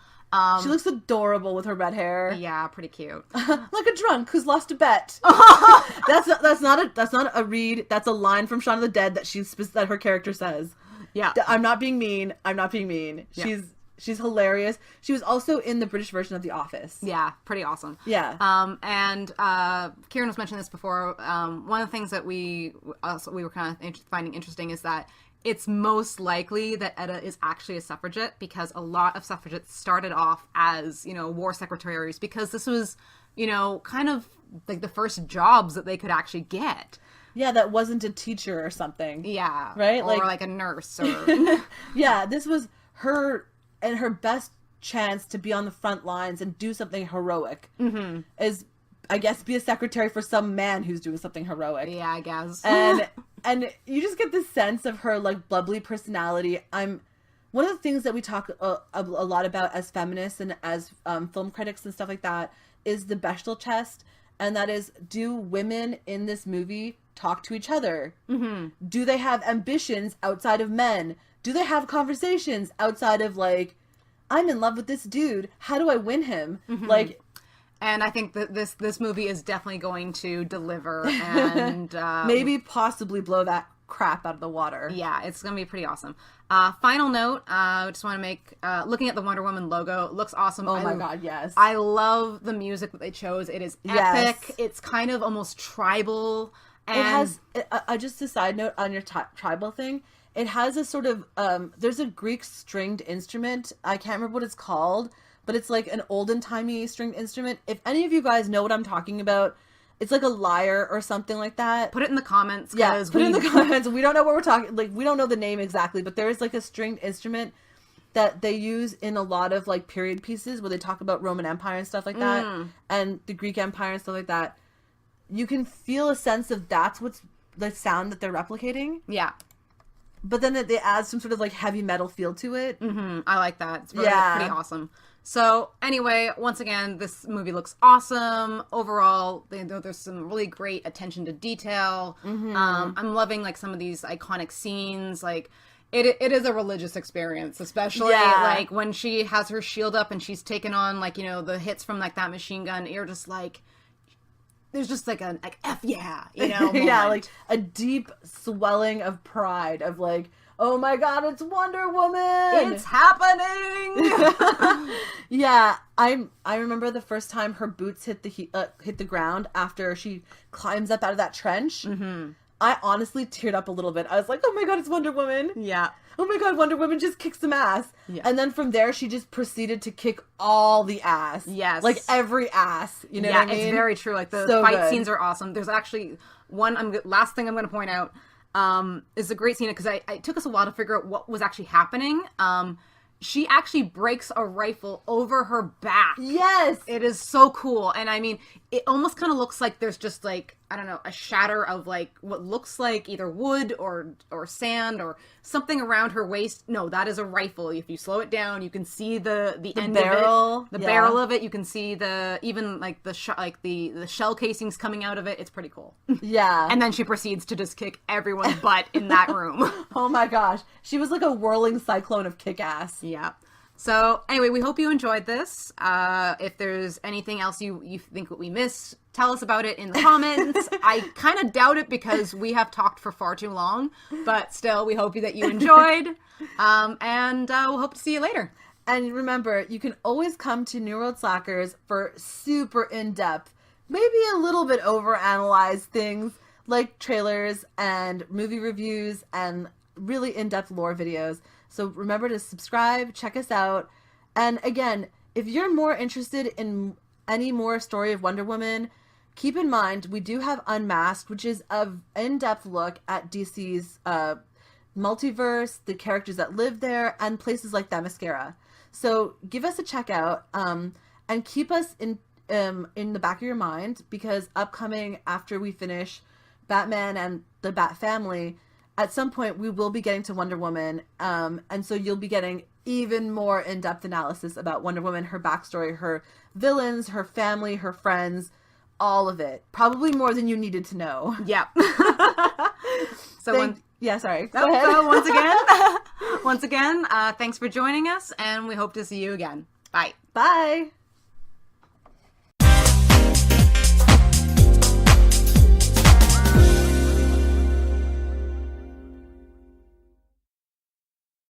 She looks adorable with her red hair. Yeah, pretty cute. Like a drunk who's lost a bet. That's not a read, that's a line from Shaun of the Dead that her character says. Yeah. I'm not being mean. Yeah. She's hilarious. She was also in the British version of The Office. Yeah, pretty awesome. Yeah. And Kieran was mentioning this before. One of the things that we were kind of finding interesting is that it's most likely that Etta is actually a suffragette because a lot of suffragettes started off as, you know, war secretaries because this was, you know, kind of like the first jobs that they could actually get. Yeah, that wasn't a teacher or something. Yeah. Right? Or like a nurse or... Yeah, this was her and her best chance to be on the front lines and do something heroic is, I guess, be a secretary for some man who's doing something heroic. Yeah, I guess. And you just get this sense of her, like, bubbly personality. One of the things that we talk a lot about as feminists and as film critics and stuff like that is the Bechdel test. And that is, do women in this movie talk to each other? Mm-hmm. Do they have ambitions outside of men? Do they have conversations outside of, like, I'm in love with this dude. How do I win him? Mm-hmm. Like, and I think that this movie is definitely going to deliver and maybe possibly blow that crap out of the water. Yeah, it's going to be pretty awesome. Final note, I just want to make, looking at the Wonder Woman logo, it looks awesome. Oh my god, yes. I love the music that they chose. It is epic. Yes. It's kind of almost tribal. And it has, just a side note on your tribal thing, it has a sort of, there's a Greek stringed instrument. I can't remember what it's called, but it's like an olden-timey stringed instrument. If any of you guys know what I'm talking about, it's like a lyre or something like that. Put it in the comments. Yeah, put it in the comments. We don't know what we're talking, like, we don't know the name exactly, but there is like a stringed instrument that they use in a lot of like period pieces where they talk about Roman Empire and stuff like that, and the Greek Empire and stuff like that. You can feel a sense of that's what's the sound that they're replicating. Yeah. But then they add some sort of like heavy metal feel to it. Mm-hmm. I like that. It's really pretty awesome. So anyway, once again, this movie looks awesome. Overall, there's some really great attention to detail. Mm-hmm. I'm loving like some of these iconic scenes. Like it is a religious experience, especially like when she has her shield up and she's taken on like, you know, the hits from like that machine gun. You're just like, there's just like a F yeah, you know, yeah, like a deep swelling of pride of like, oh my god, it's Wonder Woman! It's happening! Yeah, I remember the first time her boots hit the ground after she climbs up out of that trench. Mm-hmm. I honestly teared up a little bit. I was like, oh my god, it's Wonder Woman! Yeah. Oh my god, Wonder Woman just kicks some ass. Yeah. And then from there, she just proceeded to kick all the ass. Yes. Like every ass. You know what I mean? Yeah, it's very true. Like the fight scenes are awesome. There's actually last thing I'm going to point out. is a great scene because it took us a while to figure out what was actually happening. She actually breaks a rifle over her back. Yes. It is so cool. And I mean, it almost kind of looks like there's just like, I don't know, a shatter of like what looks like either wood or sand or something around her waist. No, that is a rifle. If you slow it down, you can see the end barrel. of it. The barrel of it. You can see even like the shell casings coming out of it. It's pretty cool. Yeah. And then she proceeds to just kick everyone's butt in that room. Oh my gosh. She was like a whirling cyclone of kick-ass. Yeah. So anyway, we hope you enjoyed this. If there's anything else you think that we missed, tell us about it in the comments. I kind of doubt it because we have talked for far too long, but still, we hope that you enjoyed. And we'll hope to see you later. And remember, you can always come to New World Slackers for super in-depth, maybe a little bit overanalyzed things like trailers and movie reviews and really in-depth lore videos. So remember to subscribe, check us out. And again, if you're more interested in any more story of Wonder Woman, keep in mind we do have Unmasked, which is an in-depth look at DC's multiverse, the characters that live there, and places like Themyscira. So give us a check out and keep us in the back of your mind, because upcoming after we finish Batman and the Bat Family, at some point we will be getting to Wonder Woman, and so you'll be getting even more in-depth analysis about Wonder Woman, her backstory, her villains, her family, her friends, all of it. Probably more than you needed to know. Yeah. So Go ahead. So once again, thanks for joining us, and we hope to see you again. Bye. Bye.